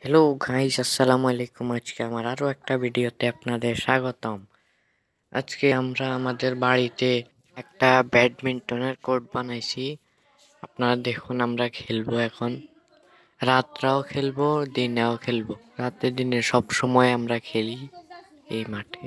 Hello guys, আসসালামু আলাইকুম। আজকে আমার আরো একটা ভিডিওতে আপনাদের স্বাগতম। আজকে আমরা আমাদের বাড়িতে একটা ব্যাডমিন্টনের কোর্ট বানাইছি। আপনারা দেখুন, আমরা খেলবো এখন। রাতটাও খেলবো, দিনেও খেলবো। রাতে দিনে সব সময় আমরা খেলি এই মাঠে।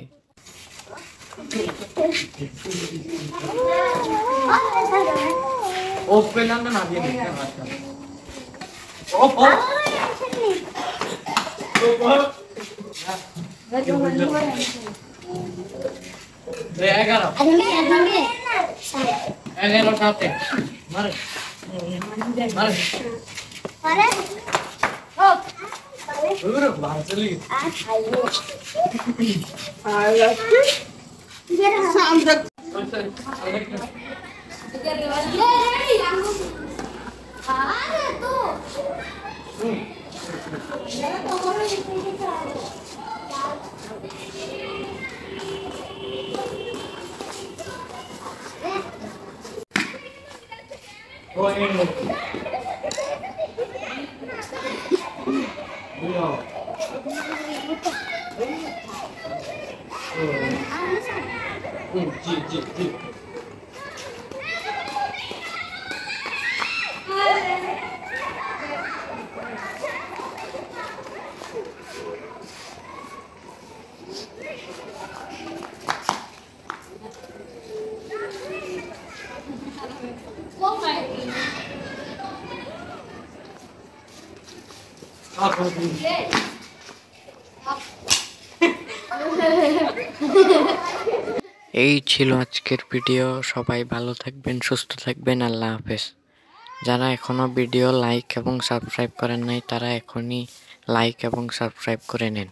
এই ছিল আজকের ভিডিও। সবাই ভালো থাকবেন, সুস্থ থাকবেন। আল্লাহ হাফেজ। যারা এখনো ভিডিও লাইক এবং সাবস্ক্রাইব করেন নাই, তারা এখনই লাইক এবং সাবস্ক্রাইব করে নেন।